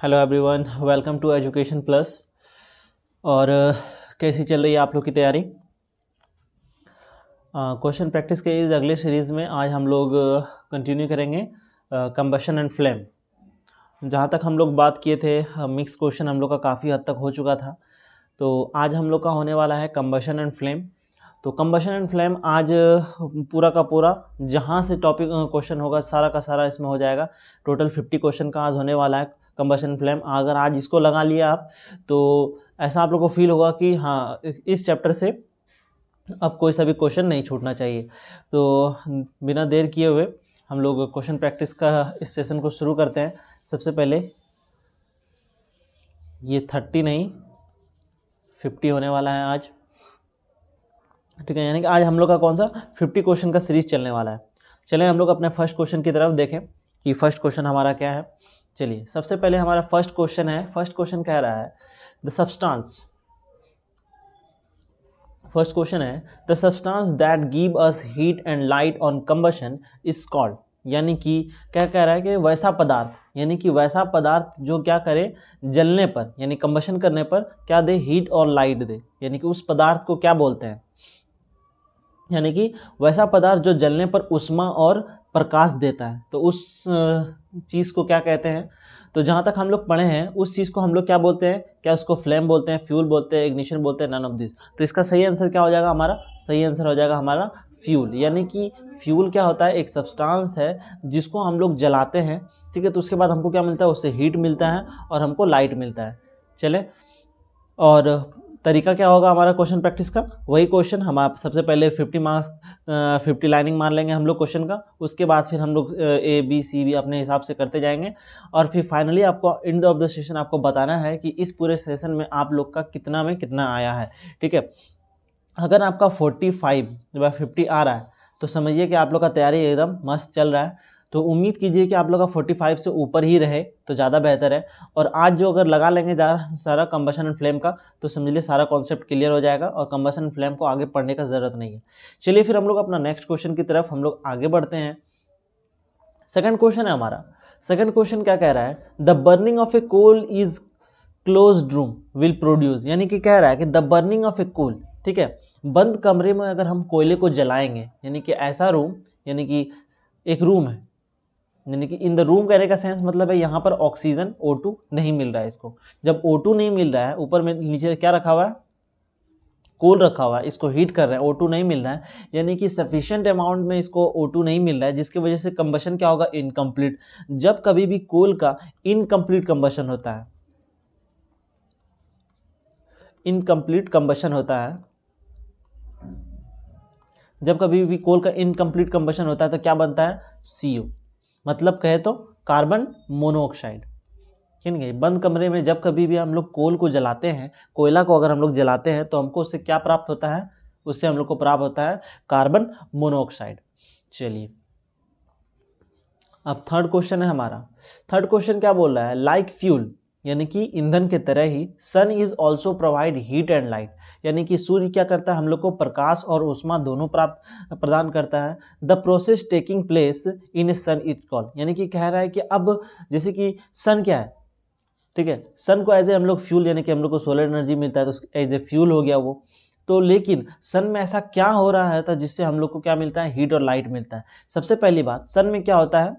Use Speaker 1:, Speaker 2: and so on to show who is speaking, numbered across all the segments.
Speaker 1: Hello everyone, welcome to education plus. और कैसी चल रही है आप लोग की तैयारी? क्वेश्चन प्रैक्टिस के इस अगले सीरीज़ में आज हम लोग कंटिन्यू करेंगे कंबशन एंड फ्लेम। जहाँ तक हम लोग बात किए थे, मिक्स क्वेश्चन हम लोग का काफ़ी हद तक हो चुका था, तो आज हम लोग का होने वाला है कंबशन एंड फ्लेम। तो कंबशन एंड फ्लेम आज पूरा का पूरा जहाँ से टॉपिक क्वेश्चन होगा सारा का सारा इसमें हो जाएगा। टोटल 50 क्वेश्चन का आज होने वाला है कंबशन एंड फ्लेम। अगर आज इसको लगा लिया आप तो ऐसा आप लोग को फील होगा कि हाँ, इस चैप्टर से अब कोई सा भी क्वेश्चन नहीं छूटना चाहिए। तो बिना देर किए हुए हम लोग क्वेश्चन प्रैक्टिस का इस सेशन को शुरू करते हैं। सबसे पहले ये 30 नहीं 50 होने वाला है आज, ठीक है। यानी कि आज हम लोग का कौन सा 50 क्वेश्चन का सीरीज चलने वाला है। चलें हम लोग अपने फर्स्ट क्वेश्चन की तरफ देखें कि फर्स्ट क्वेश्चन हमारा क्या है। चलिए, सबसे पहले हमारा फर्स्ट क्वेश्चन है। फर्स्ट क्वेश्चन कह रहा है द सब्सटेंस। फर्स्ट क्वेश्चन है the substance that give us heat and light on combustion is called. यानी कि क्या कह रहा है कि वैसा पदार्थ, यानी कि वैसा पदार्थ जो क्या करे जलने पर, यानी कंबशन करने पर क्या दे, हीट और लाइट दे, यानी कि उस पदार्थ को क्या बोलते हैं। यानी कि वैसा पदार्थ जो जलने पर उष्मा और प्रकाश देता है, तो उस चीज़ को क्या कहते हैं। तो जहाँ तक हम लोग पढ़े हैं उस चीज़ को हम लोग क्या बोलते हैं, क्या उसको फ्लेम बोलते हैं, फ्यूल बोलते हैं, इग्निशन बोलते हैं, नन ऑफ दिस। तो इसका सही आंसर क्या हो जाएगा हमारा? सही आंसर हो जाएगा हमारा फ्यूल। यानी कि फ्यूल क्या होता है, एक सब्सटेंस है जिसको हम लोग जलाते हैं, ठीक है। तो उसके बाद हमको क्या मिलता है, उससे हीट मिलता है और हमको लाइट मिलता है। चले, और तरीका क्या होगा हमारा क्वेश्चन प्रैक्टिस का, वही क्वेश्चन हम आप सबसे पहले 50 मार्क्स 50 लाइनिंग मान लेंगे हम लोग क्वेश्चन का। उसके बाद फिर हम लोग A B C भी अपने हिसाब से करते जाएंगे और फिर फाइनली आपको एंड ऑफ द सेशन आपको बताना है कि इस पूरे सेशन में आप लोग का कितना में कितना आया है, ठीक है। अगर आपका 45 या 50 आ रहा है तो समझिए कि आप लोग का तैयारी एकदम मस्त चल रहा है। तो उम्मीद कीजिए कि आप लोग का 45 से ऊपर ही रहे तो ज़्यादा बेहतर है। और आज जो अगर लगा लेंगे ज़्यादा सारा कंबशन एंड फ्लेम का, तो समझ लीजिए सारा कॉन्सेप्ट क्लियर हो जाएगा और कंबशन एंड फ्लेम को आगे पढ़ने का ज़रूरत नहीं है। चलिए फिर हम लोग अपना नेक्स्ट क्वेश्चन की तरफ हम लोग आगे बढ़ते हैं। सेकंड क्वेश्चन है हमारा। सेकंड क्वेश्चन क्या कह रहा है, the burning of a coal is closed room will produce. यानी कि कह रहा है कि the burning of a coal, ठीक है, बंद कमरे में अगर हम कोयले को जलाएंगे, यानी कि ऐसा रूम, यानी कि एक रूम है, यानी कि इन द रूम कहने का सेंस मतलब है यहाँ पर ऑक्सीजन O2 नहीं मिल रहा है इसको। जब O2 नहीं मिल रहा है, ऊपर में नीचे क्या रखा हुआ है, कोल रखा हुआ है, इसको हीट कर रहे हैं, O2 नहीं मिल रहा है, यानी कि सफिशिएंट अमाउंट में इसको O2 नहीं मिल रहा है, जिसकी वजह से कंबशन क्या होगा, इनकम्प्लीट। जब कभी भी कोल का इनकम्प्लीट कंबशन होता है, इनकम्प्लीट कंबशन होता है, जब कभी भी कोल का इनकम्प्लीट कंबशन होता है तो क्या बनता है, CO, मतलब कहे तो कार्बन मोनोऑक्साइड। ठीक है। बंद कमरे में जब कभी भी हम लोग कोल को जलाते हैं, कोयला को अगर हम लोग जलाते हैं तो हमको उससे क्या प्राप्त होता है, उससे हम लोग को प्राप्त होता है कार्बन मोनोऑक्साइड। चलिए, अब थर्ड क्वेश्चन है हमारा। थर्ड क्वेश्चन क्या बोल रहा है, लाइक फ्यूल, यानी कि ईंधन के तरह ही sun is also provide heat and light. यानी कि सूर्य क्या करता है, हम लोग को प्रकाश और ऊष्मा दोनों प्राप्त प्रदान करता है। The process taking place in a sun is called. यानी कि कह रहा है कि अब जैसे कि सन क्या है, ठीक है, सन को एज ए हम लोग फ्यूल, यानी कि हम लोग को सोलर एनर्जी मिलता है तो एज ए फ्यूल हो गया वो। तो लेकिन सन में ऐसा क्या हो रहा है था जिससे हम लोग को क्या मिलता है, हीट और लाइट मिलता है। सबसे पहली बात, सन में क्या होता है,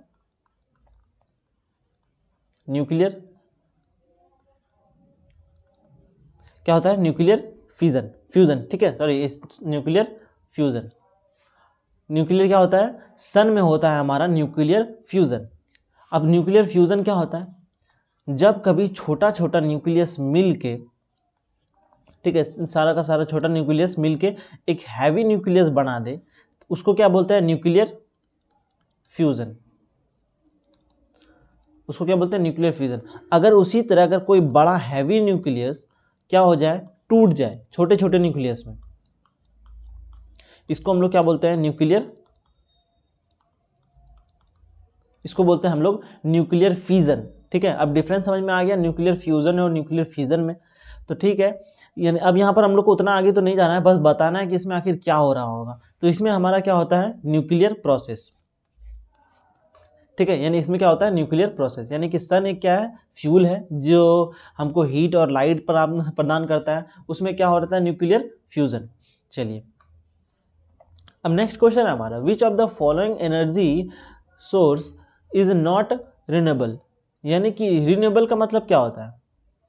Speaker 1: न्यूक्लियर, क्या होता है, न्यूक्लियर फ्यूजन, फ्यूजन, ठीक है, सॉरी, न्यूक्लियर फ्यूजन। न्यूक्लियर क्या होता है, सन में होता है हमारा न्यूक्लियर फ्यूजन। अब न्यूक्लियर फ्यूजन क्या होता है, जब कभी छोटा छोटा न्यूक्लियस मिल के, ठीक है, सारा का सारा छोटा न्यूक्लियस मिल के एक हैवी न्यूक्लियस बना दे, तो उसको क्या बोलते हैं, न्यूक्लियर फ्यूजन। उसको क्या बोलते हैं, न्यूक्लियर फ्यूजन। अगर उसी तरह अगर कोई बड़ा हैवी न्यूक्लियस क्या हो जाए, टूट जाए छोटे छोटे न्यूक्लियस में, इसको हम लोग क्या बोलते हैं, न्यूक्लियर, इसको बोलते हैं हम लोग न्यूक्लियर फ्यूजन। ठीक है, अब डिफरेंस समझ में आ गया न्यूक्लियर फ्यूजन और न्यूक्लियर फ्यूजन में। तो ठीक है, यानी अब यहाँ पर हम लोग को उतना आगे तो नहीं जाना है, बस बताना है कि इसमें आखिर क्या हो रहा होगा। तो इसमें हमारा क्या होता है, न्यूक्लियर प्रोसेस, ठीक है, यानी इसमें क्या होता है, न्यूक्लियर प्रोसेस, यानी कि सन एक क्या है, फ्यूल है जो हमको हीट और लाइट प्रदान करता है, उसमें क्या हो रहा है, न्यूक्लियर फ्यूजन। चलिए अब नेक्स्ट क्वेश्चन है हमारा, which of the following energy source is not renewable. यानी कि रिन्यूएबल का मतलब क्या होता है,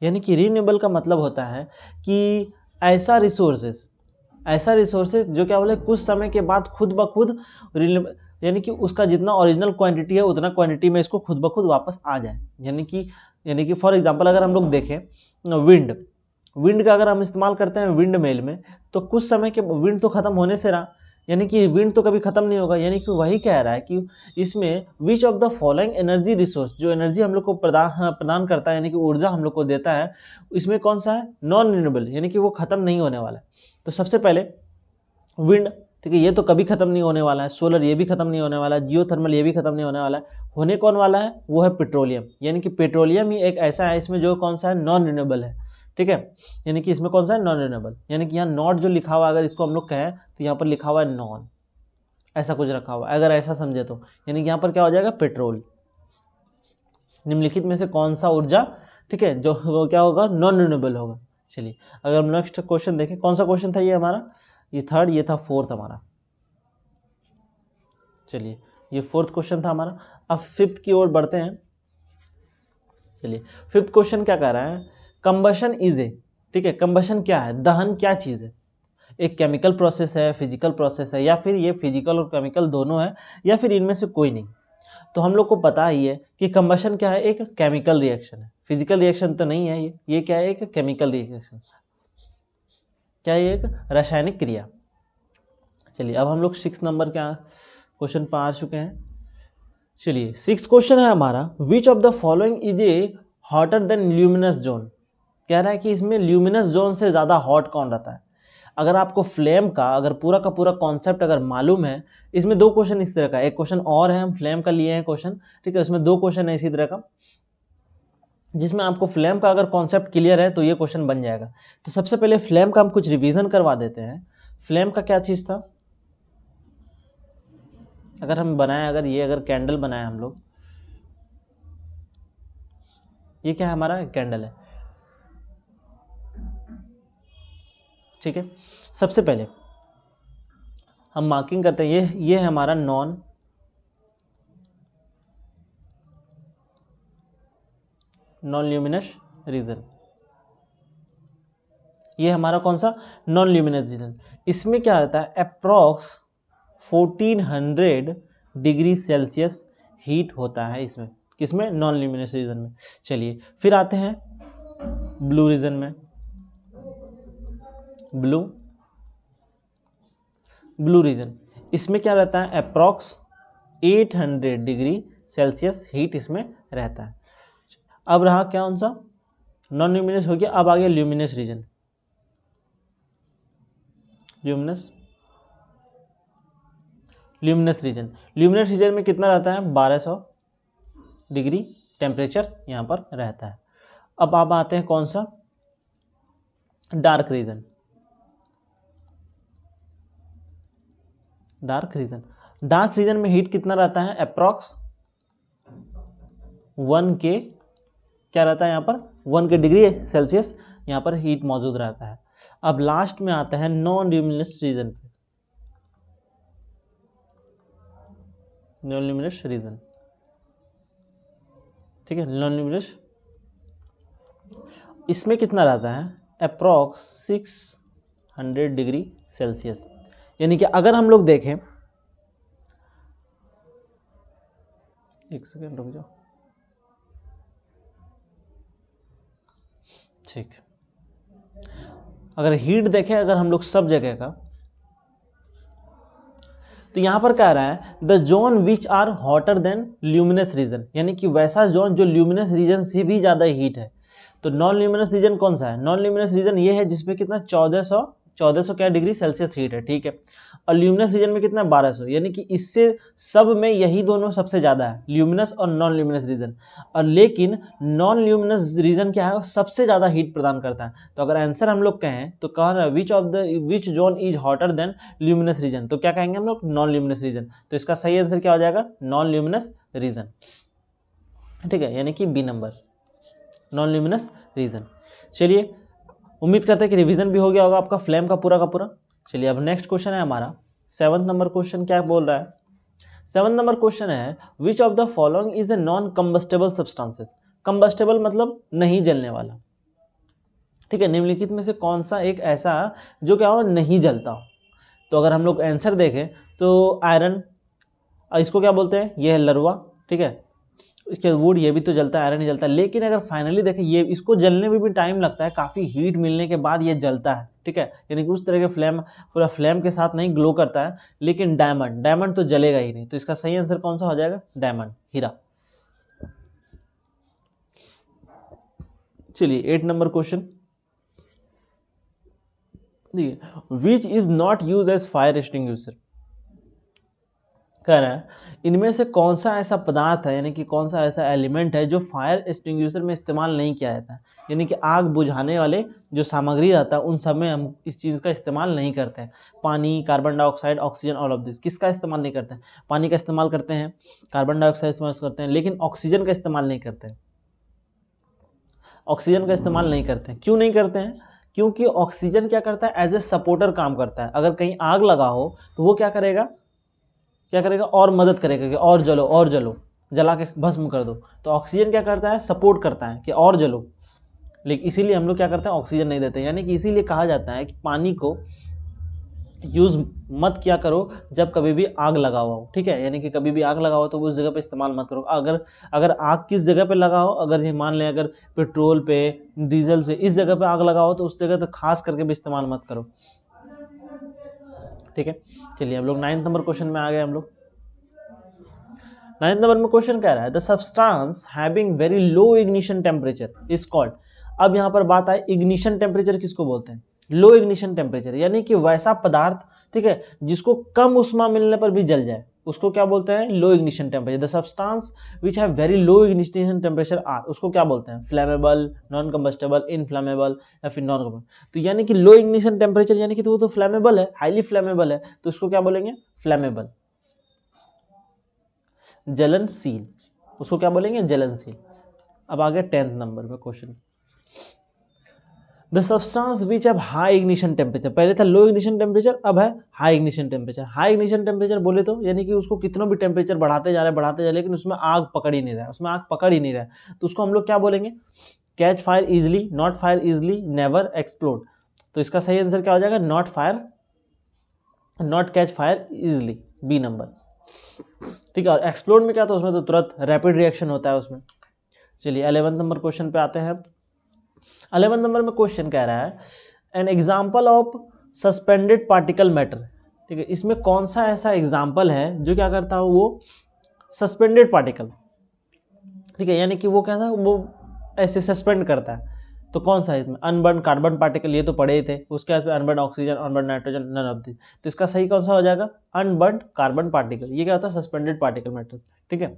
Speaker 1: यानी कि रिन्यूएबल का मतलब होता है कि ऐसा रिसोर्सेज जो क्या बोले कुछ समय के बाद खुद ब खुद यानी कि उसका जितना ओरिजिनल क्वांटिटी है उतना क्वांटिटी में इसको खुद ब खुद वापस आ जाए। यानी कि फॉर एग्जांपल अगर हम लोग देखें विंड का अगर हम इस्तेमाल करते हैं विंड मिल में, तो कुछ समय के विंड तो खत्म होने से रहा, यानी कि विंड तो कभी खत्म नहीं होगा। यानी कि वही कह रहा है कि इसमें विच of the following energy resource, जो एनर्जी हम लोग को प्रदान करता है, यानी कि ऊर्जा हम लोग को देता है, इसमें कौन सा है, नॉन रिन्यूएबल, यानी कि वो खत्म नहीं होने वाला है। तो सबसे पहले विंड, ठीक है, ये तो कभी खत्म नहीं होने वाला है। सोलर ये भी खत्म नहीं होने वाला है। जियोथर्मल ये भी खत्म नहीं होने वाला है। होने कौन वाला है, वो है पेट्रोलियम, यानी कि पेट्रोलियम ही एक ऐसा है इसमें जो कौन सा है, नॉन रिन्यूएबल है। ठीक है, यानी कि इसमें कौन सा है, नॉन रिन्यूएबल, यानी कि यहाँ नॉट जो लिखा हुआ, अगर इसको हम लोग कहें तो यहाँ पर लिखा हुआ है नॉन, ऐसा कुछ रखा हुआ है, अगर ऐसा समझे तो, यानी कि यहाँ पर क्या हो जाएगा, पेट्रोल। निम्नलिखित में से कौन सा ऊर्जा, ठीक है, जो क्या होगा, नॉन रिन्यूएबल होगा। चलिए अगर हम नेक्स्ट क्वेश्चन देखें, कौन सा क्वेश्चन था ये हमारा, ये थर्ड, ये था फोर्थ हमारा। चलिए ये फोर्थ क्वेश्चन था हमारा। अब फिफ्थ की ओर बढ़ते हैं। चलिए फिफ्थ क्वेश्चन क्या कह रहा है, कंबशन इज ए, ठीक है, कंबशन क्या है, दहन क्या चीज़ है, एक केमिकल प्रोसेस है, फिजिकल प्रोसेस है, या फिर ये फिजिकल और केमिकल दोनों है, या फिर इनमें से कोई नहीं। तो हम लोग को पता ही है कि कंबशन क्या है, एक केमिकल रिएक्शन है, फिजिकल रिएक्शन तो नहीं है ये क्या है, एक केमिकल रिएक्शन, क्या है, एक रासायनिक क्रिया। चलिए अब हम लोग 6 नंबर का क्वेश्चन पर आ चुके हैं। चलिए 6th क्वेश्चन है हमारा, which of the following is a hotter than luminous zone. कह रहा है कि इसमें ल्यूमिनस जोन से ज़्यादा हॉट कौन रहता है। अगर आपको फ्लेम का अगर पूरा का पूरा कॉन्सेप्ट अगर मालूम है, इसमें 2 क्वेश्चन इस तरह का, एक क्वेश्चन और है, हम फ्लेम का लिए हैं क्वेश्चन, ठीक है, इसमें 2 क्वेश्चन है इसी तरह का, जिसमें आपको फ्लेम का अगर कॉन्सेप्ट क्लियर है तो ये क्वेश्चन बन जाएगा। तो सबसे पहले फ्लेम का हम कुछ रिवीजन करवा देते हैं। फ्लेम का क्या चीज़ था, अगर हम बनाए, अगर कैंडल बनाए हम लोग, ये क्या है, हमारा कैंडल है, ठीक है। सबसे पहले हम मार्किंग करते हैं, ये है हमारा नॉन ल्यूमिनस रीजन, ये हमारा कौन सा, नॉन ल्यूमिनस रीजन। इसमें क्या रहता है, अप्रॉक्स 1400 डिग्री सेल्सियस हीट होता है इसमें, किसमें, नॉन ल्यूमिनस रीजन में। चलिए फिर आते हैं ब्लू रीजन में। ब्लू रीजन, इसमें क्या रहता है, अप्रॉक्स 800 डिग्री सेल्सियस हीट इसमें रहता है। अब रहा कौन सा, नॉन ल्यूमिनस हो गया, अब आ गया ल्यूमिनस रीजन। ल्यूमिनस रीजन में कितना रहता है, 1200 डिग्री टेम्परेचर यहाँ पर रहता है। अब आप आते हैं कौन सा, डार्क रीजन। डार्क रीजन में हीट कितना रहता है, अप्रॉक्स 1 के क्या रहता है यहाँ पर, 1 के डिग्री सेल्सियस यहाँ पर हीट मौजूद रहता है। अब लास्ट में आता है नॉन ल्यूमिनस रीजन पे, ठीक है, नॉन ल्यूमिनस, इसमें कितना रहता है, अप्रॉक्स 600 डिग्री सेल्सियस। यानी कि अगर हम लोग देखें, एक सेकेंड रुक जाओ, ठीक, अगर हीट देखें अगर हम लोग सब जगह का, तो यहां पर कह रहा है the zone which are hotter than luminous region, यानी कि वैसा जोन जो ल्यूमिनस रीजन से भी ज़्यादा हीट है। तो नॉन ल्यूमिनस रीजन कौन सा है, नॉन ल्यूमिनस रीजन ये है जिसमें कितना 1400 1400 क्या डिग्री सेल्सियस हीट है, ठीक है। और ल्यूमिनस रीजन में कितना 1200, यानी कि इससे सब में यही दोनों सबसे ज़्यादा है, ल्यूमिनस और नॉन ल्यूमिनस रीजन। और लेकिन नॉन ल्यूमिनस रीजन क्या है, सबसे ज़्यादा हीट प्रदान करता है। तो अगर आंसर हम लोग कहें तो कह रहा है which zone is hotter than luminous region, तो क्या कहेंगे हम लोग, नॉन ल्यूमिनस रीजन। तो इसका सही आंसर क्या हो जाएगा, नॉन ल्यूमिनस रीजन, ठीक है, यानी कि B number, non luminous region. चलिए, उम्मीद करते हैं कि रिवीजन भी हो गया होगा आपका फ्लेम का पूरा। चलिए, अब नेक्स्ट क्वेश्चन है हमारा 7th नंबर क्वेश्चन। क्या बोल रहा है 7th नंबर क्वेश्चन है, which of the following is a non combustible substances. Combustible मतलब नहीं जलने वाला, ठीक है। निम्नलिखित में से कौन सा एक ऐसा जो क्या हो, नहीं जलता हो। तो अगर हम लोग आंसर देखें तो आयरन, इसको क्या बोलते हैं, ये है लरवा, ठीक है। इसके वुड, ये भी तो जलता है, आयरन ही जलता है। लेकिन अगर फाइनली देखें, ये इसको जलने में भी टाइम लगता है, काफ़ी हीट मिलने के बाद ये जलता है, ठीक है। यानी कि उस तरह के फ्लेम, पूरा फ्लेम के साथ नहीं ग्लो करता है। लेकिन डायमंड तो जलेगा ही नहीं। तो इसका सही आंसर कौन सा हो जाएगा, डायमंड, हीरा। चलिए 8 number question, which is not use as fire extinguisher. कह रहा है इनमें से कौन सा ऐसा पदार्थ है, यानी कि कौन सा ऐसा एलिमेंट है जो फायर एक्सटिंग्विशर में इस्तेमाल नहीं किया जाता है। यानी कि आग बुझाने वाले जो सामग्री रहता है उन सब में हम इस चीज़ का इस्तेमाल नहीं करते हैं। पानी, carbon dioxide, oxygen, all of this किसका इस्तेमाल नहीं करते हैं। पानी का इस्तेमाल करते हैं, कार्बन डाइऑक्साइड इस्तेमाल करते हैं, लेकिन ऑक्सीजन का इस्तेमाल नहीं करते हैं। ऑक्सीजन का इस्तेमाल नहीं करते हैं। क्यों नहीं करते हैं, क्योंकि ऑक्सीजन क्या करता है, एज ए सपोर्टर काम करता है। अगर कहीं आग लगा हो तो वो क्या करेगा और मदद करेगा कि और जलो, जला के भस्म कर दो। तो ऑक्सीजन क्या करता है, सपोर्ट करता है कि और जलो। लेकिन इसीलिए हम लोग क्या करते हैं, ऑक्सीजन नहीं देते। यानी कि इसीलिए कहा जाता है कि पानी को यूज़ मत किया करो जब कभी भी आग लगा हुआ हो, ठीक है। यानी कि कभी भी आग लगा हो तो उस जगह पे इस्तेमाल मत करो। अगर आग किस जगह पे लगा हो, अगर ये मान लें अगर पेट्रोल पे, डीजल पे, इस जगह पे आग लगा हो तो उस जगह तो खास करके भी इस्तेमाल मत करो, ठीक है। चलिए हम लोग 9th नंबर क्वेश्चन में आ गए हम लोग। 9th नंबर में क्वेश्चन कह रहा है, the substance having very low ignition temperature is called. अब यहाँ पर बात आए, इग्निशन टेम्परेचर किसको बोलते हैं, लो इग्निशन टेम्परेचर, यानी कि वैसा पदार्थ, ठीक है, जिसको कम उष्मा मिलने पर भी जल जाए, उसको क्या बोलते हैं, low ignition temperature. The substance which have very low ignition temperature are, उसको क्या बोलते हैं, फ्लेमेबल, नॉन कंबस्टेबल, इनफ्लेमेबल या फिर नॉन कंबस्टेबल। तो यानी कि लो इग्निशन टेम्परेचर यानी कि तो वो तो फ्लेमेबल है, हाईली फ्लेमेबल है, तो उसको क्या बोलेंगे, फ्लेमेबल, जलनशील, उसको क्या बोलेंगे, जलनशील। अब आगे 10th नंबर पे question, the substance which have high ignition temperature. पहले था लो इग्निशन टेम्परेचर, अब है high ignition temperature. High ignition temperature बोले तो यानी कि उसको कितना भी टेम्परेचर बढ़ाते जा रहे, लेकिन उसमें आग पकड़ ही नहीं रहा है, तो उसको हम लोग क्या बोलेंगे, catch fire easily, not fire easily, never explode. तो इसका सही आंसर क्या हो जाएगा, not catch fire easily, B number, ठीक है। और एक्सप्लोड में क्या, तो उसमें तो तुरंत रैपिड रिएक्शन होता है उसमें। चलिए 11th नंबर क्वेश्चन पे आते हैं। 11th नंबर में क्वेश्चन कह रहा है, an example of suspended particle matter, ठीक है। इसमें कौन सा ऐसा एग्जाम्पल है जो क्या करता है, वो सस्पेंडेड पार्टिकल, ठीक है, यानी कि वो क्या था, वो ऐसे सस्पेंड करता है। तो कौन सा है इसमें, अनबर्न कार्बन पार्टिकल, ये तो पढ़े ही थे। उसके बाद unburn oxygen, unburn nitrogen, none of this. तो इसका सही कौन सा हो जाएगा, अनबर्न कार्बन पार्टिकल। ये क्या होता है, सस्पेंडेड पार्टिकल मैटर, ठीक है।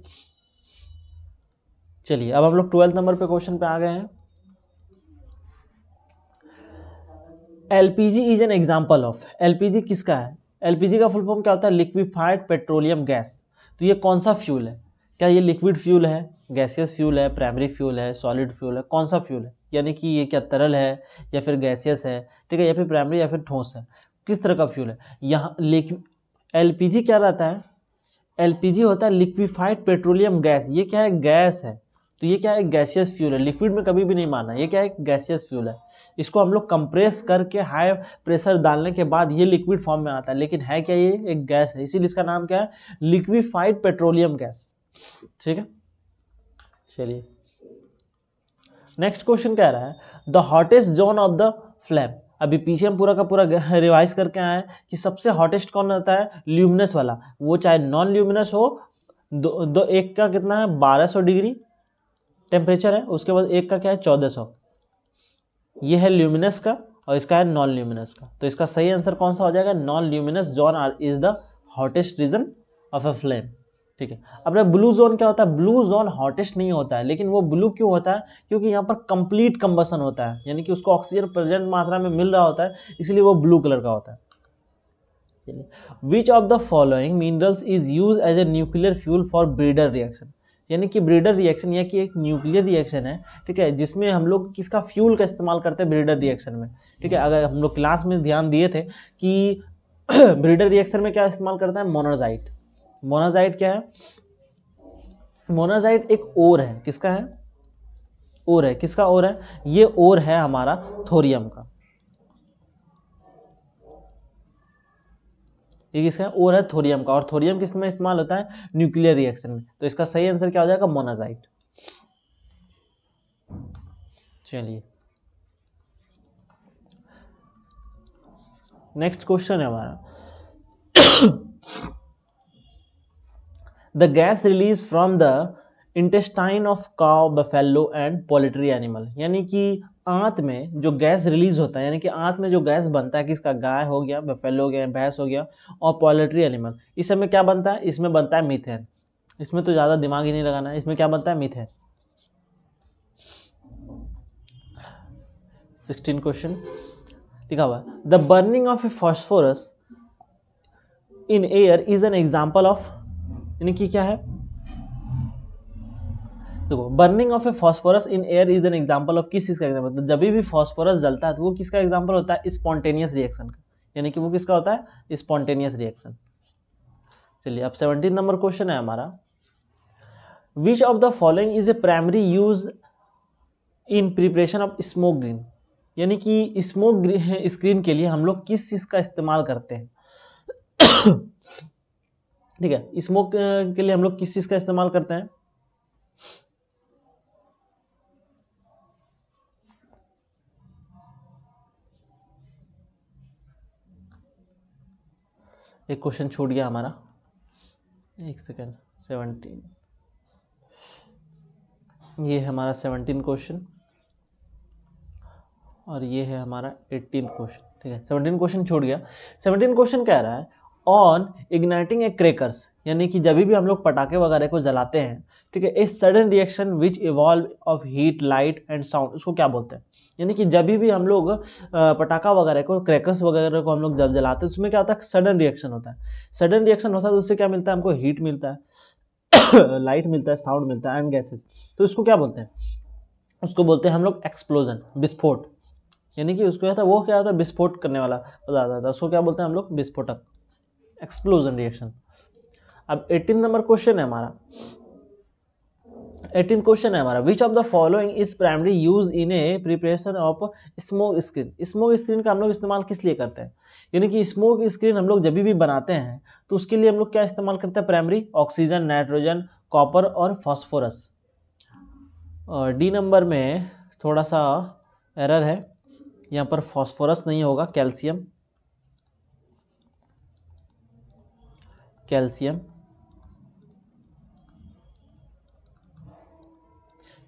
Speaker 1: चलिए अब हम लोग 12th नंबर पे क्वेश्चन पे आ गए हैं। LPG is an example of, LPG किसका है, एलपीजी का फुल फॉर्म क्या होता है, लिक्विफाइड पेट्रोलियम गैस। तो ये कौन सा फ्यूल है, क्या ये लिक्विड फ्यूल है, गैसियस फ्यूल है, प्राइमरी फ्यूल है, सॉलिड फ्यूल है, कौन सा फ्यूल है, यानी कि ये क्या तरल है या फिर गैसियस है, ठीक है, या फिर प्राइमरी या फिर ठोस है, किस तरह का फ्यूल है। यहाँ एलपीजी क्या रहता है, एलपीजी होता है लिक्विफाइड पेट्रोलियम गैस। ये क्या है, गैस है, तो ये क्या है, गैसियस फ्यूल है। लिक्विड में कभी भी नहीं माना, ये क्या है, गैसियस फ्यूल है। इसको हम लोग कंप्रेस करके हाई प्रेशर डालने के बाद ये लिक्विड फॉर्म में आता है, लेकिन है क्या, ये एक गैस है, इसीलिए इसका नाम क्या है, लिक्विफाइड पेट्रोलियम गैस, ठीक है। चलिए नेक्स्ट क्वेश्चन कह रहा है, the hottest zone of the flame. अभी पीछे हम पूरा का पूरा रिवाइज करके आए हैं कि सबसे हॉटेस्ट कौन होता है, ल्यूमिनस वाला, वो चाहे नॉन ल्यूमिनस हो। दो एक का कितना है, 1200 डिग्री टेम्परेचर है, उसके बाद एक का क्या है, 1400। ये है ल्यूमिनस का, और इसका है नॉन ल्यूमिनस का। तो इसका सही आंसर कौन सा हो जाएगा, non luminous zone is the hottest region of a flame. ठीक है, अब ब्लू जोन क्या होता है, ब्लू जोन हॉटेस्ट नहीं होता है, लेकिन वो ब्लू क्यों होता है, क्योंकि यहाँ पर कंप्लीट कंबसन होता है, यानी कि उसको ऑक्सीजन प्रेजेंट मात्रा में मिल रहा होता है, इसलिए वो ब्लू कलर का होता है। Which of the following minerals is use as a nuclear fuel for breeder reaction, यानी कि ब्रीडर रिएक्शन यह कि एक न्यूक्लियर रिएक्शन है, ठीक है, जिसमें हम लोग किसका फ्यूल का इस्तेमाल करते हैं ब्रीडर रिएक्शन में। ठीक है, अगर हम लोग क्लास में ध्यान दिए थे कि ब्रीडर रिएक्शन में क्या इस्तेमाल करता है, मोनाजाइट। मोनाजाइट क्या है, मोनाजाइट एक ओर है, किसका है, ओर है, किसका ओर है, ये ओर है हमारा थोरियम का, ये किसका ओर है, थोरियम का, और थोरियम किस में इस्तेमाल होता है, न्यूक्लियर रिएक्शन में। तो इसका सही आंसर क्या हो जाएगा, मोनाजाइट। चलिए नेक्स्ट क्वेश्चन है हमारा, the gas release from the intestine of cow, buffalo and poultry animal, यानी कि आंत में जो गैस रिलीज होता है, यानी कि आंत में जो गैस बनता है, किसका, गाय हो गया, बफेलो हो गया, भैंस हो गया, और पोल्ट्री एनिमल, इस समय क्या बनता है, इसमें बनता है मीथेन। इसमें तो ज़्यादा दिमाग ही नहीं लगाना है, इसमें क्या बनता है, मीथेन। 16 क्वेश्चन लिखा हुआ, the burning of A phosphorus in air is an example of, यानी कि क्या है, देखो burning of A phosphorus in air is an example of, किस चीज का एग्जांपल, तो जब भी फॉस्फोरस जलता है तो वो किसका एग्जांपल होता है, स्पॉन्टेनियस रिएक्शन का, यानी कि वो किसका होता है, स्पॉन्टेनियस रिएक्शन। चलिए अब 17 नंबर क्वेश्चन है हमारा, which of the following is a primary use in preparation of smoke green, यानी कि स्मोक स्क्रीन के लिए हम लोग किस चीज का इस्तेमाल करते हैं। ठीक है, स्मोक के लिए हम लोग किस चीज का इस्तेमाल करते हैं, एक क्वेश्चन छूट गया हमारा, एक सेकेंड, 17, ये है हमारा 17 क्वेश्चन और ये है हमारा 18 क्वेश्चन। ठीक है, 17 क्वेश्चन छूट गया। 17 क्वेश्चन कह रहा है ऑन इग्नाइटिंग ए क्रैकर्स, यानी कि जब भी हम लोग पटाखे वगैरह को जलाते हैं, ठीक है, a sudden reaction which evolve of heat, light and sound, उसको क्या बोलते हैं, यानी कि जब भी हम लोग पटाखा वगैरह को, क्रैकर्स वगैरह को हम लोग जब जलाते हैं, उसमें क्या होता है, सडन रिएक्शन होता है। सडन रिएक्शन होता है तो उससे क्या मिलता है, हमको हीट मिलता है, लाइट मिलता है, साउंड मिलता है एंड गैसेस। तो इसको क्या बोलते हैं, उसको बोलते हैं हम लोग एक्सप्लोजन, विस्फोट, यानी कि उसको क्या था, वो क्या होता है, विस्फोट करने वाला पदार्थ आता है, उसको क्या बोलते हैं हम लोग, विस्फोटक, एक्सप्लोजन रिएक्शन। अब 18 नंबर क्वेश्चन है हमारा, 18 क्वेश्चन है हमारा, which of the following is primary use in a preparation of smoke screen. Smoke screen का हम लोग इस्तेमाल किस लिए करते हैं, यानी कि स्मोक स्क्रीन हम लोग जब भी बनाते हैं तो उसके लिए हम लोग क्या इस्तेमाल करते हैं, प्राइमरी ऑक्सीजन, नाइट्रोजन, कॉपर और फॉस्फोरस। और डी नंबर में थोड़ा सा एरर है, यहाँ पर फॉस्फोरस नहीं होगा, कैल्शियम, कैल्शियम,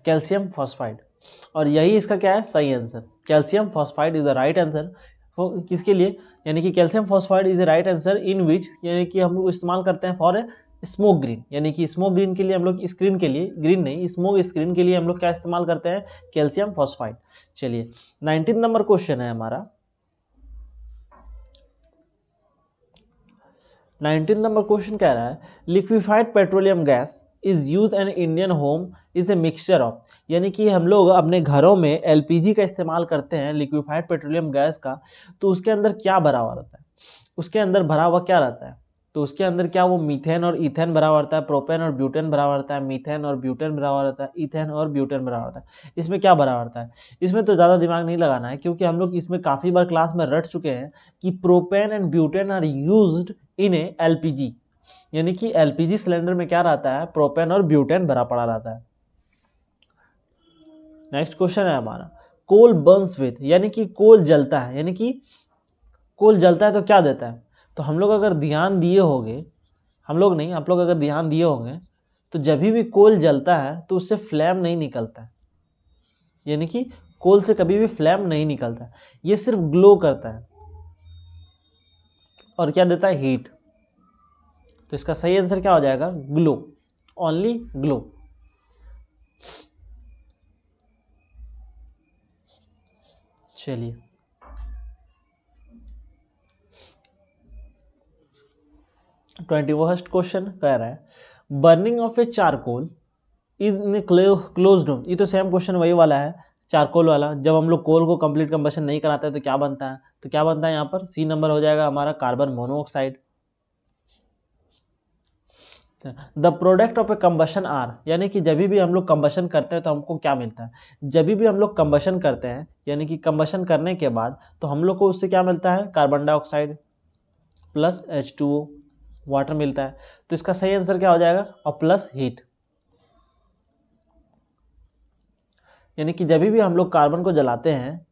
Speaker 1: कैल्शियम फॉस्फाइड, और यही इसका क्या है, सही answer, calcium phosphide is the right answer. किसके लिए, यानी कि calcium phosphide is the right answer in which, यानी कि हम लोग इस्तेमाल करते हैं फॉर स्मोक ग्रीन, यानी कि स्मोक ग्रीन के लिए हम लोग, स्क्रीन के लिए, ग्रीन नहीं, स्मोक स्क्रीन के लिए हम लोग क्या इस्तेमाल करते हैं, कैल्शियम फॉस्फाइड। चलिए 19 नंबर क्वेश्चन है हमारा, 19 नंबर क्वेश्चन कह रहा है liquefied petroleum gas is use an Indian home is a mixture of, यानी कि हम लोग अपने घरों में एलपीजी का इस्तेमाल करते हैं, लिक्विफाइड पेट्रोलियम गैस का, तो उसके अंदर क्या भरा हुआ रहता है, उसके अंदर भरा हुआ क्या रहता है, तो उसके अंदर क्या वो मीथेन और इथेन भरा हुआ रहता है, प्रोपेन और ब्यूटेन भरा हुआ रहता है, मीथेन और ब्यूटेन भरा हुआ रहता है, इथेन और ब्यूटेन भरा हुआ रहता है। इसमें क्या भरा हुआ रहता है, इसमें तो ज़्यादा दिमाग नहीं लगाना है, क्योंकि हम लोग इसमें काफ़ी बार क्लास में रट चुके हैं कि propane and butane are used in a LPG, यानी कि एलपीजी सिलेंडर में क्या रहता है, प्रोपेन और ब्यूटेन भरा पड़ा रहता है। नेक्स्ट क्वेश्चन है हमारा, कोल बर्न्स विथ, यानी कि कोल जलता है, यानी कि कोल जलता है तो क्या देता है, तो हम लोग अगर ध्यान दिए होंगे, हम लोग नहीं, आप लोग अगर ध्यान दिए होंगे तो जब भी कोल जलता है तो उससे फ्लेम नहीं निकलता है, यानी कि कोल से कभी भी फ्लैम नहीं निकलता है, ये सिर्फ ग्लो करता है और क्या देता है, हीट। तो इसका सही आंसर क्या हो जाएगा, ग्लो, ओनली ग्लो। चलिए 21st क्वेश्चन कह रहा है burning of A charcoal is in closed room. ये तो सेम क्वेश्चन वही वाला है, चारकोल वाला। जब हम लोग कोल को कंप्लीट कंबशन नहीं कराते हैं तो क्या बनता है, तो क्या बनता है यहाँ पर, सी नंबर हो जाएगा हमारा carbon monoxide. The product of a combustion are, यानी कि जब भी हम लोग कंबशन करते हैं तो हमको क्या मिलता है, जब भी हम लोग कंबशन करते हैं यानी कि कंबशन करने के बाद तो हम लोग को उससे क्या मिलता है, carbon dioxide plus H2O, water मिलता है। तो इसका सही आंसर क्या हो जाएगा, और प्लस हीट। यानी कि जब भी हम लोग कार्बन को जलाते हैं,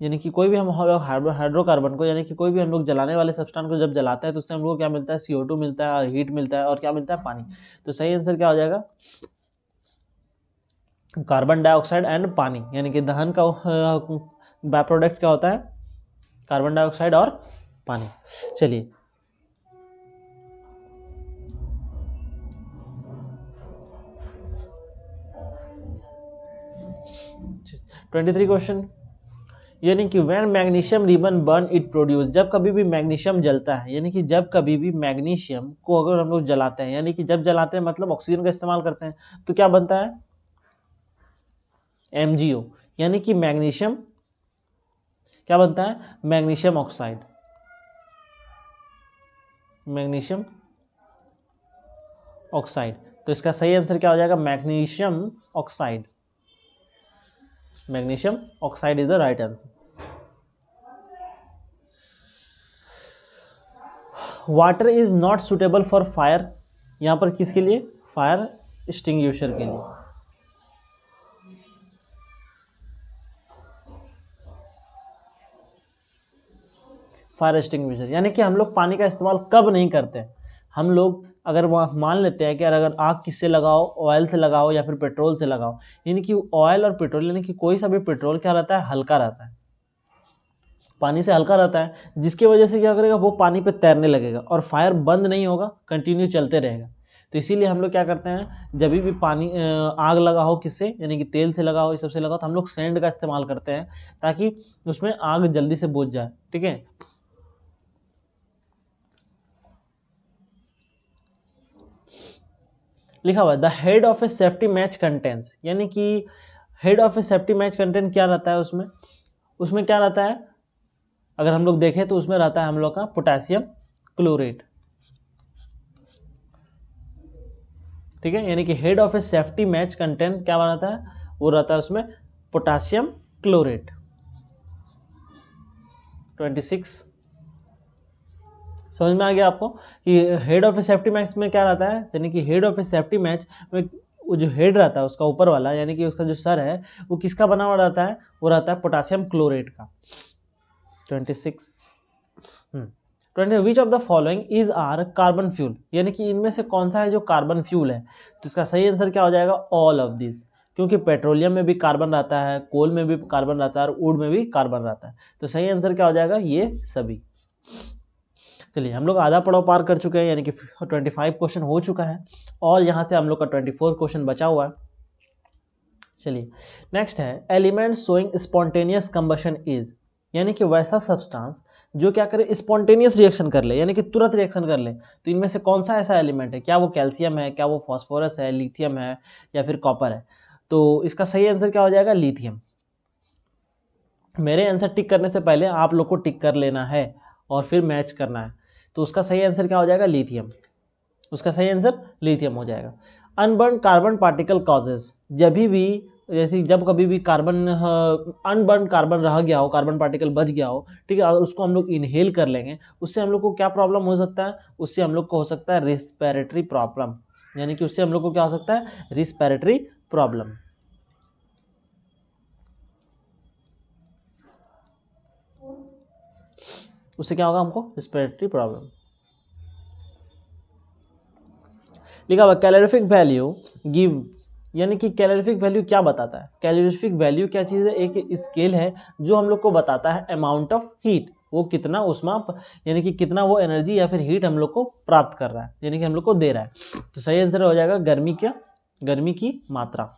Speaker 1: यानी कि कोई भी हम हाइड्रोकार्बन को, यानी कि कोई भी हम लोग जलाने वाले सब्सटेंस को जब जलाते हैं तो उससे हम लोग को क्या मिलता है, CO2 मिलता है और हीट मिलता है और क्या मिलता है, पानी। तो सही आंसर क्या हो जाएगा, कार्बन डाइऑक्साइड एंड पानी। यानी कि दहन का बाय प्रोडक्ट क्या होता है, कार्बन डाइऑक्साइड और पानी। चलिए 23 क्वेश्चन, यानी कि when magnesium ribbon burn it produce, जब कभी भी मैग्नीशियम जलता है, यानी कि जब कभी भी मैग्नीशियम को अगर हम लोग जलाते हैं, यानी कि जब जलाते हैं मतलब ऑक्सीजन का इस्तेमाल करते हैं, तो क्या बनता है, MgO, यानी कि मैग्नीशियम क्या बनता है, मैग्नीशियम ऑक्साइड, मैग्नीशियम ऑक्साइड। तो इसका सही आंसर क्या हो जाएगा, magnesium oxide, magnesium oxide is the right answer. Water is not suitable for fire, यहां पर किसके लिए, फायर एक्सटिंग्विशर के लिए। फायर एक्सटिंग्विशर, यानी कि हम लोग पानी का इस्तेमाल कब नहीं करते हैं, हम लोग अगर मान लेते हैं कि अगर आग किससे लगाओ, ऑयल से लगाओ या फिर पेट्रोल से लगाओ, यानी कि ऑयल और पेट्रोल, यानी कि कोई सा भी पेट्रोल क्या रहता है, हल्का रहता है, पानी से हल्का रहता है, जिसकी वजह से क्या करेगा, वो पानी पे तैरने लगेगा और फायर बंद नहीं होगा, कंटिन्यू चलते रहेगा। तो इसीलिए हम लोग क्या करते हैं, जब भी पानी आग लगा हो किससे, यानी कि तेल से लगा हो, इस सब से लगा हो, तो हम लोग सैंड का इस्तेमाल करते हैं ताकि उसमें आग जल्दी से बुझ जाए। ठीक है, लिखा हुआ है the head of A safety match contents, यानी कि head of A safety match content क्या रहता है उसमें, उसमें क्या रहता है, अगर हम लोग देखें तो उसमें रहता है हम लोग का पोटेशियम क्लोरेट। ठीक है, यानी कि head of A safety match content क्या रहता है, वो रहता है उसमें पोटेशियम क्लोरेट। 26 समझ में आ गया आपको कि head of A safety match में क्या रहता है, यानी कि head of A safety match में वो जो हेड रहता है उसका ऊपर वाला, यानी कि उसका जो सर है वो किसका बना हुआ रहता है, वो रहता है पोटेशियम क्लोरेट का। 26 which of the following is are carbon fuel, यानी कि इनमें से कौन सा है जो कार्बन फ्यूल है। तो इसका सही आंसर क्या हो जाएगा, ऑल ऑफ दिस, क्योंकि पेट्रोलियम में भी कार्बन रहता है, कोल में भी कार्बन रहता है और वुड में भी कार्बन रहता है। तो सही आंसर क्या हो जाएगा, ये सभी। चलिए हम लोग आधा पड़ाव पार कर चुके हैं, यानी कि 25 क्वेश्चन हो चुका है और यहाँ से हम लोग का 24 क्वेश्चन बचा हुआ है। चलिए नेक्स्ट है element showing spontaneous combustion is, यानी कि वैसा सब्सटेंस जो क्या करे, स्पॉन्टेनियस रिएक्शन कर ले, यानी कि तुरंत रिएक्शन कर ले। तो इनमें से कौन सा ऐसा एलिमेंट है, क्या वो कैल्शियम है, क्या वो फॉस्फोरस है, लिथियम है या फिर कॉपर है। तो इसका सही आंसर क्या हो जाएगा, लिथियम। मेरे आंसर टिक करने से पहले आप लोग को टिक कर लेना है और फिर मैच करना है। तो उसका सही आंसर क्या हो जाएगा, लिथियम। उसका सही आंसर लिथियम हो जाएगा। अनबर्न कार्बन पार्टिकल कॉजेज, जब कभी भी कार्बन अनबर्न कार्बन रह गया हो, कार्बन पार्टिकल बच गया हो, ठीक है, अगर उसको हम लोग इनहेल कर लेंगे, उससे हम लोग को क्या प्रॉब्लम हो सकता है, उससे हम लोग को हो सकता है रिस्पिरेटरी प्रॉब्लम, यानी कि उससे हम लोग को क्या हो सकता है, रिस्पिरेटरी प्रॉब्लम। उससे क्या होगा हमको, रिस्पिरेटरी प्रॉब्लम। लिखा हुआ कैलोरीफिक वैल्यू गिव्स, यानी कि कैलोरीफिक वैल्यू क्या बताता है? कैलोरीफिक वैल्यू क्या चीज़ है? एक स्केल है जो हम लोग को बताता है अमाउंट ऑफ हीट, वो कितना उष्मा यानी कि कितना वो एनर्जी या फिर हीट हम लोग को प्राप्त कर रहा है, यानी कि हम लोग को दे रहा है। तो सही आंसर हो जाएगा गर्मी की मात्रा।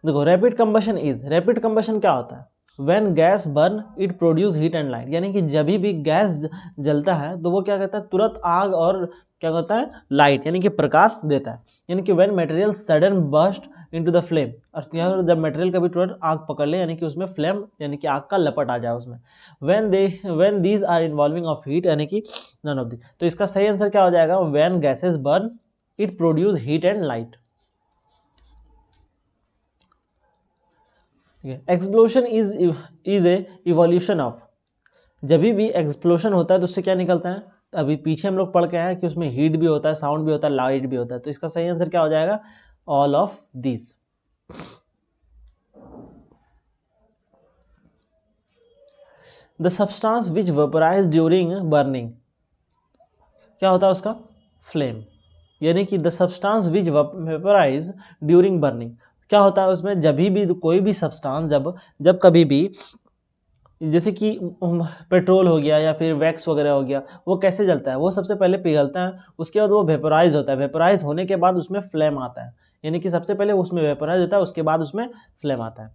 Speaker 1: देखो रैपिड कंबशन क्या होता है? When gas burn it produce heat and light, यानी कि जब भी गैस जलता है तो वो क्या करता है? तुरंत आग और क्या करता है? लाइट यानी कि प्रकाश देता है। यानी कि when material sudden burst into the flame, और जब मटेरियल कभी तुरंत आग पकड़ ले यानी कि उसमें फ्लेम यानी कि आग का लपट आ जाए उसमें। When these are involving of heat यानी कि नन ऑफ दी। तो इसका सही आंसर क्या हो जाएगा? When gases burn it produce heat and light. Explosion is a evolution of, जब भी एक्सप्लोशन होता है तो उससे क्या निकलता है? अभी पीछे हम लोग पढ़ के आए हैं कि उसमें हीट भी होता है, साउंड भी होता है, लाइट भी होता है। तो इसका सही आंसर क्या हो जाएगा? All of these. The substance which vaporise during burning, क्या होता है उसका? फ्लेम। यानी कि the substance which vaporise during burning, क्या होता है उसमें? जब भी कोई भी सब्सटेंस जब कभी भी, जैसे कि पेट्रोल हो गया या फिर वैक्स वगैरह हो गया, वो कैसे जलता है? वो सबसे पहले पिघलता है, उसके बाद वो वेपोराइज होता है, वेपोराइज होने के बाद उसमें फ्लेम आता है। यानी कि सबसे पहले उसमें वेपोराइज होता है, उसके बाद उसमें फ्लेम आता है।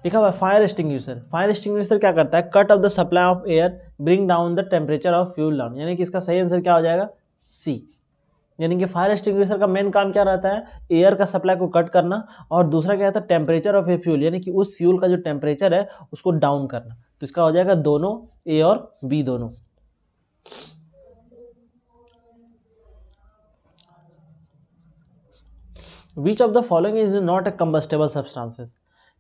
Speaker 1: लिखा हुआ फायर एक्सटिंग्विशर क्या करता है? Cut off the supply of air, bring down the temperature of fuel down. यानी कि इसका सही आंसर क्या हो जाएगा? सी। यानी कि फायर एक्सटिंग्विशर का मेन काम क्या रहता है? एयर का सप्लाई को कट करना, और दूसरा क्या रहता है? टेम्परेचर ऑफ ए फ्यूल, यानी कि उस फ्यूल का जो टेम्परेचर है उसको डाउन करना। तो इसका हो जाएगा दोनों, ए और बी दोनों। Which of the following is not a combustible substances?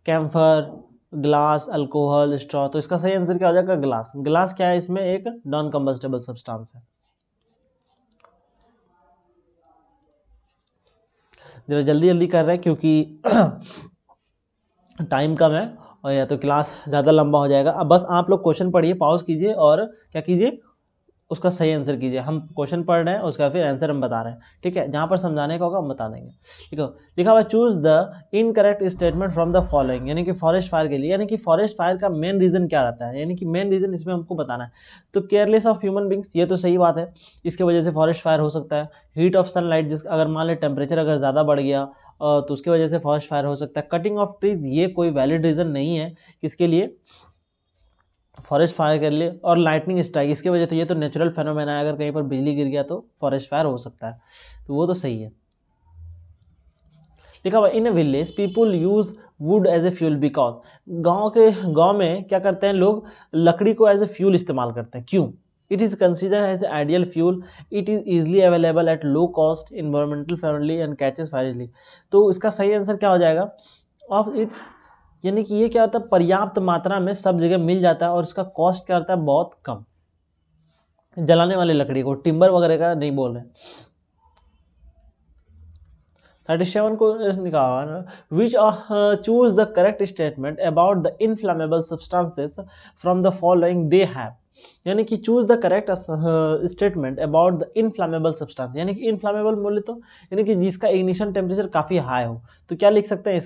Speaker 1: Camphor, glass, alcohol, straw. तो इसका सही आंसर क्या हो जाएगा? ग्लास। ग्लास क्या है? इसमें एक नॉन कंबस्टेबल सब्सटेंस है। जरा जल्दी जल्दी कर रहे हैं क्योंकि टाइम कम है और या तो क्लास ज़्यादा लंबा हो जाएगा। अब बस आप लोग क्वेश्चन पढ़िए, पॉज कीजिए और क्या कीजिए? उसका सही आंसर कीजिए। हम क्वेश्चन पढ़ रहे हैं, उसका फिर आंसर हम बता रहे हैं, ठीक है? जहाँ पर समझाने का होगा हम बता देंगे। देखो लिखा हुआ choose the incorrect statement from the following, यानी कि फॉरेस्ट फायर के लिए, यानी कि फॉरेस्ट फायर का मेन रीजन क्या रहता है? यानी कि मेन रीजन इसमें हमको बताना है। तो केयरलेस ऑफ ह्यूमन बींग्स, ये तो सही बात है, इसके वजह से फॉरेस्ट फायर हो सकता है। हीट ऑफ सनलाइट, जिस अगर मान ले टेम्परेचर अगर ज़्यादा बढ़ गया तो उसकी वजह से फॉरेस्ट फायर हो सकता है। कटिंग ऑफ ट्रीज, ये कोई वैलिड रीजन नहीं है किसके लिए? फॉरेस्ट फायर कर लिए। और लाइटनिंग स्ट्राइक, इसकी वजह तो ये तो नेचुरल फेनोमेना है, अगर कहीं पर बिजली गिर गया तो फॉरेस्ट फायर हो सकता है, तो वो तो सही है। लिखा हुआ in a village people use wood as a fuel because, गांव में क्या करते हैं लोग? लकड़ी को एज ए फ्यूल इस्तेमाल करते हैं। क्यों? It is consider as a ideal fuel, it is easily available at low cost, environmental friendly and catches fire easily. तो इसका सही आंसर क्या हो जाएगा? ऑफ इट, यानी कि ये क्या होता है? पर्याप्त मात्रा में सब जगह मिल जाता है और इसका कॉस्ट क्या होता है? बहुत कम। जलाने वाली लकड़ी को, टिम्बर वगैरह का नहीं बोल रहे। 37 को निकाल, which choose the correct statement about the inflammable substances from the following they have, यानी कि choose the correct statement about the inflammable substance, यानी कि इनफ्लामेबल बोले तो यानी कि जिसका इग्निशन टेम्परेचर काफ़ी हाई हो। तो क्या लिख सकते हैं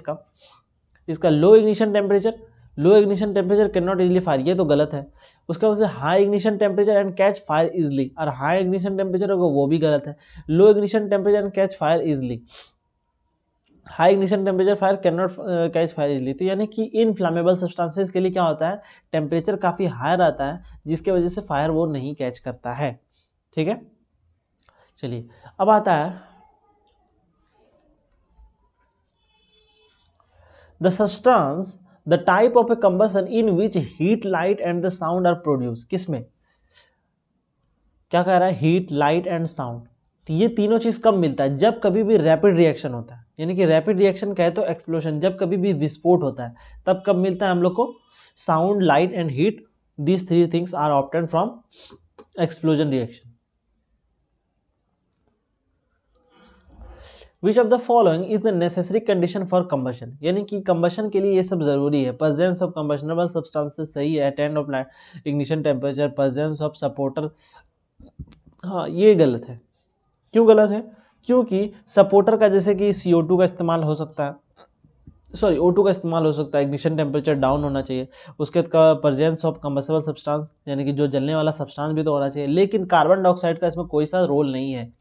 Speaker 1: इसका low ignition temperature can not easily fire, ये तो गलत है। उसका मतलब high ignition temperature and catch fire easily, और हाई इग्निशन टेम्परेचर होगा वो भी गलत है। Low ignition temperature and catch fire easily, high ignition temperature fire can not catch fire easily. तो यानी कि इनफ्लामेबल सब्सटेंसेस के लिए क्या होता है? टेम्परेचर काफ़ी हाई रहता है, जिसके वजह से फायर वो नहीं कैच करता है, ठीक है? चलिए अब आता है the substance, the type of a combustion in which heat, light and the sound are produce. किसमें क्या कह रहा है? Heat, light and sound. तो ये तीनों चीज कब मिलता है? जब कभी भी रैपिड रिएक्शन होता है, यानी कि रैपिड रिएक्शन कहे तो एक्सप्लोशन, जब कभी भी विस्फोट होता है तब कब मिलता है हम लोग को? Sound, light and heat, these three things are obtained from explosion reaction. Which of the following is the necessary condition for combustion, यानी कि कंबशन के लिए ये सब जरूरी है। प्रेजेंस ऑफ कंबशनेबल सब्सटेंसेस सही है, attend of ignition temperature, presence of supporter, हाँ ये गलत है। क्यों गलत है? क्योंकि सपोर्टर का जैसे कि CO2 का इस्तेमाल हो सकता है, सॉरी O2 का इस्तेमाल हो सकता है, इग्निशन टेम्परेचर डाउन होना चाहिए, उसके बाद प्रेजेंस ऑफ कंबसेबल सब्सटेंस यानी कि जो जलने वाला सब्सटेंस भी तो होना चाहिए, लेकिन कार्बन डाइऑक्साइड का इसमें कोई सा रोल नहीं है।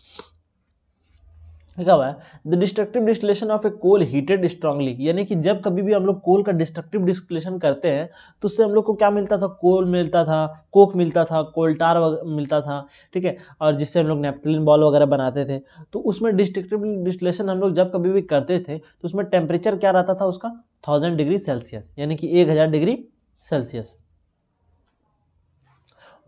Speaker 1: लिखा हुआ है the destructive distillation of a coal heated strongly, यानी कि जब कभी भी हम लोग कोल का डिस्ट्रक्टिव डिस्टिलेशन करते हैं तो उससे हम लोग को क्या मिलता था? कोल मिलता था, कोक मिलता था, कोल टार मिलता था, ठीक है, और जिससे हम लोग नेपथलीन बॉल वगैरह बनाते थे। तो उसमें डिस्ट्रक्टिव डिस्टिलेशन हम लोग जब कभी भी करते थे तो उसमें टेम्परेचर क्या रहता था उसका? 1000 डिग्री सेल्सियस, यानी कि 1000 degree Celsius.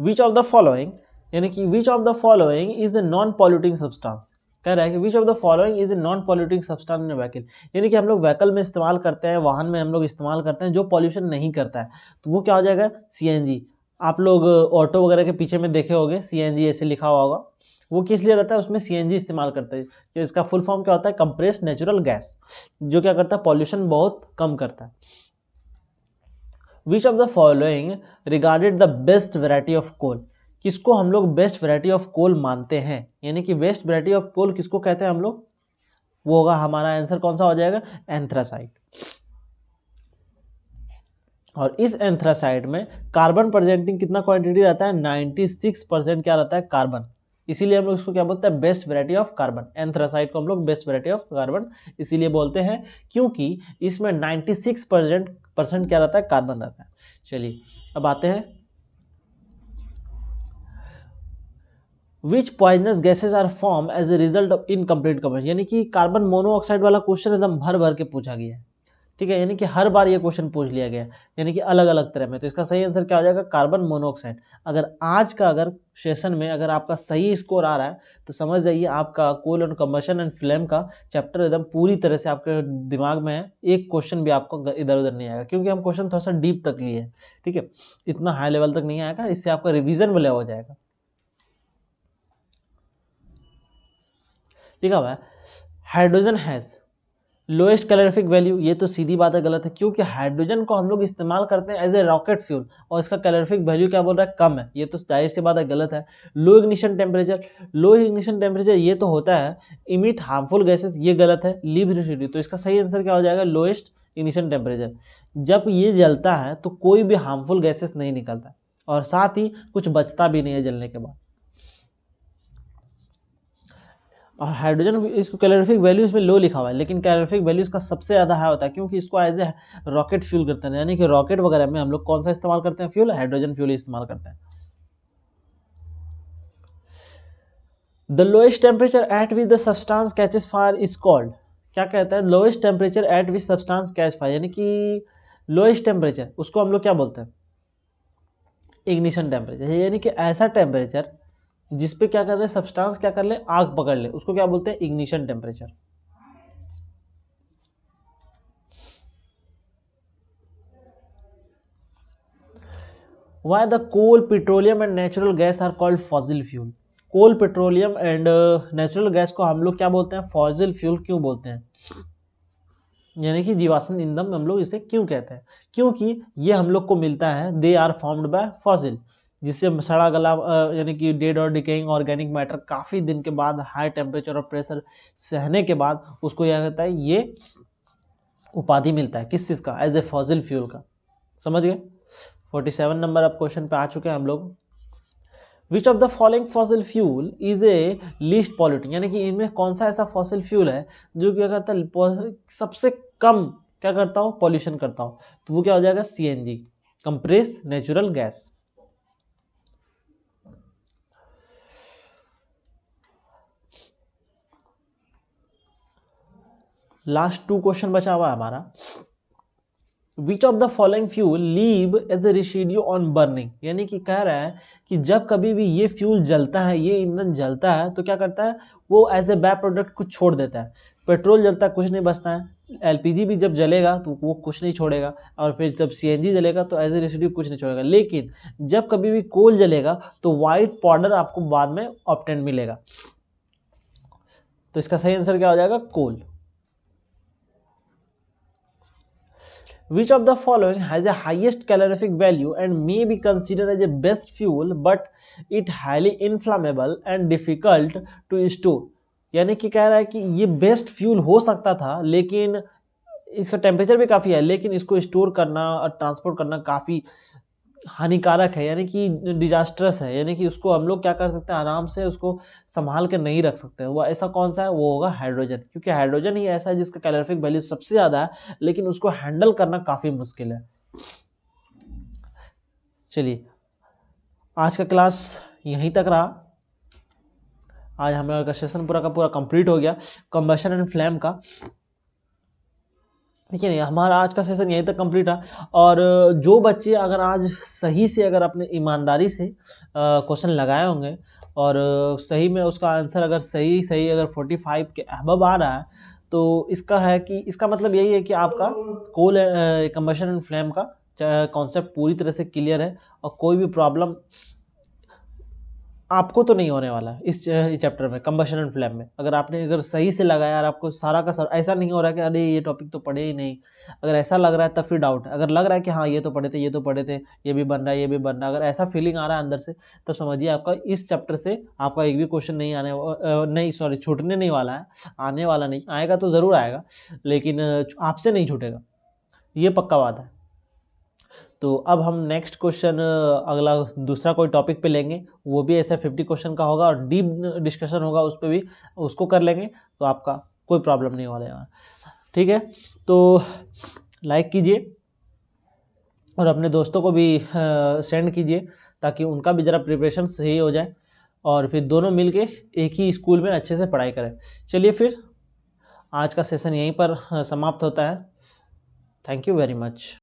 Speaker 1: Which of the following, यानी कि विच of the following is the non polluting substance, कह रहा है कि विच of the following is a non polluting substance in vehicle, यानी कि हम लोग व्हीकल में इस्तेमाल करते हैं, वाहन में हम लोग इस्तेमाल करते हैं जो पॉल्यूशन नहीं करता है, तो वो क्या हो जाएगा? CNG। आप लोग ऑटो वगैरह के पीछे में देखे होंगे CNG ऐसे लिखा हुआ होगा, वो किस लिए रहता है? उसमें CNG इस्तेमाल करते हैं, तो इसका फुल फॉर्म क्या होता है? कंप्रेस्ड नेचुरल गैस, जो क्या करता है? पॉल्यूशन बहुत कम करता है। Which of the following regarded the best variety of coal, किसको हम लोग बेस्ट वैरायटी ऑफ कोल मानते हैं, यानी कि बेस्ट वैरायटी ऑफ कोल किसको कहते हैं हम लोग? वो होगा हमारा आंसर कौन सा हो जाएगा? एंथ्रासाइट। और इस एंथ्रासाइट में कार्बन प्रेजेंटिंग कितना क्वांटिटी रहता है? 96% क्या रहता है? कार्बन। इसीलिए हम लोग इसको क्या बोलते हैं? Best variety of carbon. Anthracite को हम लोग बेस्ट वैरायटी ऑफ कार्बन इसीलिए बोलते हैं क्योंकि इसमें 96% क्या रहता है? कार्बन रहता है। चलिए अब आते हैं which poisonous gases are form as a result of incomplete combustion, यानी कि कार्बन मोनोऑक्साइड वाला क्वेश्चन एकदम भर भर के पूछा गया है, ठीक है, यानी कि हर बार ये क्वेश्चन पूछ लिया गया, यानी कि अलग अलग तरह में। तो इसका सही आंसर क्या हो जाएगा? Carbon monoxide. अगर आज का अगर सेशन में अगर आपका सही स्कोर आ रहा है तो समझ जाइए आपका कोल एंड कंबशन एंड फ्लेम का चैप्टर एकदम पूरी तरह से आपके दिमाग में है, एक क्वेश्चन भी आपको इधर उधर नहीं आएगा, क्योंकि हम क्वेश्चन थोड़ा सा डीप तक लिए हैं, ठीक है, इतना हाई लेवल तक नहीं आएगा, इससे आपका रिविजन वाला हो जाएगा। लिखा हुआ है hydrogen has lowest calorific value, ये तो सीधी बात है गलत है, क्योंकि हाइड्रोजन को हम लोग इस्तेमाल करते हैं एज ए रॉकेट फ्यूल और इसका कैलोरीफिक वैल्यू क्या बोल रहा है? कम है, ये तो जाहिर सी बात है गलत है। लो इग्निशन टेम्परेचर, लो इग्निशन टेम्परेचर ये तो होता है इमिट हार्मफुल गैसेस, ये गलत है। लीव रेसिड्यू, तो इसका सही आंसर क्या हो जाएगा? Lowest ignition temperature. जब ये जलता है तो कोई भी हार्मफुल गैसेस नहीं निकलता और साथ ही कुछ बचता भी नहीं है जलने के बाद। और हाइड्रोजन इसको कैलोरीफिक वैल्यू इसमें लो लिखा हुआ है, लेकिन कैलोरीफिक वैल्यू इसका सबसे ज़्यादा हाई होता है क्योंकि इसको एज ए रॉकेट फ्यूल करते हैं, यानी कि रॉकेट वगैरह में हम लोग कौन सा इस्तेमाल करते हैं? फ्यूल, हाइड्रोजन फ्यूल इस्तेमाल करते हैं। The lowest temperature at which the substance catches fire is called, क्या कहता है? Lowest temperature at which substance catch fire, यानी कि लोएस्ट टेम्परेचर उसको हम लोग क्या बोलते हैं? इग्निशन टेम्परेचर, यानी कि ऐसा टेम्परेचर जिसपे क्या कर ले? सब्सटेंस क्या कर ले? आग पकड़ ले, उसको क्या बोलते हैं? Ignition temperature. Why the coal, petroleum and natural gas are called fossil fuel? Coal, petroleum and natural gas को हम लोग क्या बोलते हैं? फॉसिल फ्यूल क्यों बोलते हैं? यानी कि जीवाश्म ईंधन हम लोग इसे क्यों कहते हैं? क्योंकि ये हम लोग को मिलता है, they are formed by fossil, जिससे सड़ा गला यानी कि डेड और डिकेइंग ऑर्गेनिक मैटर काफ़ी दिन के बाद हाई टेम्परेचर और प्रेशर सहने के बाद उसको क्या कहता है? ये उपाधि मिलता है किस चीज़ का? एज ए फॉसिल फ्यूल का। समझ गए? 47 नंबर अब क्वेश्चन पे आ चुके हैं हम लोग। विच of the following fossil fuel is a least polluting, यानी कि इनमें कौन सा ऐसा फॉसिल फ्यूल है जो क्या करता है? सबसे कम क्या करता हो? पॉल्यूशन करता हो, तो वो क्या हो जाएगा? CNG, compress natural gas. Last 2 question बचा हुआ है हमारा। Which of the following fuel leave as a residue on burning, यानी कि कह रहा है कि जब कभी भी ये फ्यूल जलता है, ये ईंधन जलता है तो क्या करता है? वो एज ए बाय प्रोडक्ट कुछ छोड़ देता है। पेट्रोल जलता है, कुछ नहीं बचता है। LPG भी जब जलेगा तो वो कुछ नहीं छोड़ेगा, और फिर जब CNG जलेगा तो एज ए रेसिड्यू कुछ नहीं छोड़ेगा। लेकिन जब कभी भी कोल जलेगा तो वाइट पाउडर आपको बाद में ऑब्टेन मिलेगा। तो इसका सही आंसर क्या हो जाएगा? कोल। Which of the following has a highest calorific value and may be considered as a best fuel but it highly inflammable and difficult to store? यानी कि कह रहा है कि ये बेस्ट फ्यूल हो सकता था लेकिन इसका टेम्परेचर भी काफ़ी है, लेकिन इसको स्टोर करना और ट्रांसपोर्ट करना काफ़ी हानिकारक है, यानी कि डिजास्ट्रस है, यानी कि उसको हम लोग क्या कर सकते हैं, आराम से उसको संभाल के नहीं रख सकते हैं। वो ऐसा कौन सा है? वो होगा हाइड्रोजन, क्योंकि हाइड्रोजन ही ऐसा है जिसका कैलोरीफिक वैल्यू सबसे ज़्यादा है लेकिन उसको हैंडल करना काफ़ी मुश्किल है। चलिए, आज का क्लास यहीं तक रहा। आज हमारा सेशन पूरा का पूरा कंप्लीट हो गया कंबशन एंड फ्लेम का। ठीक है, हमारा आज का सेशन यहीं तक कंप्लीट है। और जो बच्चे अगर आज सही से, अगर अपने ईमानदारी से क्वेश्चन लगाए होंगे और सही में उसका आंसर अगर सही अगर 45 के अबव आ रहा है, तो इसका है कि इसका मतलब यही है कि आपका कोल कंबशन एंड फ्लेम का कॉन्सेप्ट पूरी तरह से क्लियर है और कोई भी प्रॉब्लम आपको तो नहीं होने वाला है इस चैप्टर में, कंबशन एंड फ्लेम में। अगर सही से लगाया और आपको सारा का सारा, ऐसा नहीं हो रहा है कि अरे ये टॉपिक तो पढ़े ही नहीं। अगर ऐसा लग रहा है तब फिर डाउट है। अगर लग रहा है कि हाँ ये तो पढ़े थे, ये भी बन रहा है, ये भी बन रहा है, अगर ऐसा फीलिंग आ रहा है अंदर से, तब समझिए आपका इस चैप्टर से आपका एक भी क्वेश्चन छूटने नहीं वाला है। आने वाला नहीं, आएगा तो ज़रूर आएगा लेकिन आपसे नहीं छूटेगा, ये पक्का बात है। तो अब हम नेक्स्ट क्वेश्चन अगला दूसरा कोई टॉपिक पे लेंगे, वो भी ऐसा 50 क्वेश्चन का होगा और डीप डिस्कशन होगा उस पर भी, उसको कर लेंगे तो आपका कोई प्रॉब्लम नहीं हो रहा है। ठीक है, तो लाइक कीजिए और अपने दोस्तों को भी सेंड कीजिए ताकि उनका भी ज़रा प्रिपरेशन सही हो जाए और फिर दोनों मिलके एक ही स्कूल में अच्छे से पढ़ाई करें। चलिए फिर आज का सेशन यहीं पर समाप्त होता है। Thank you very much.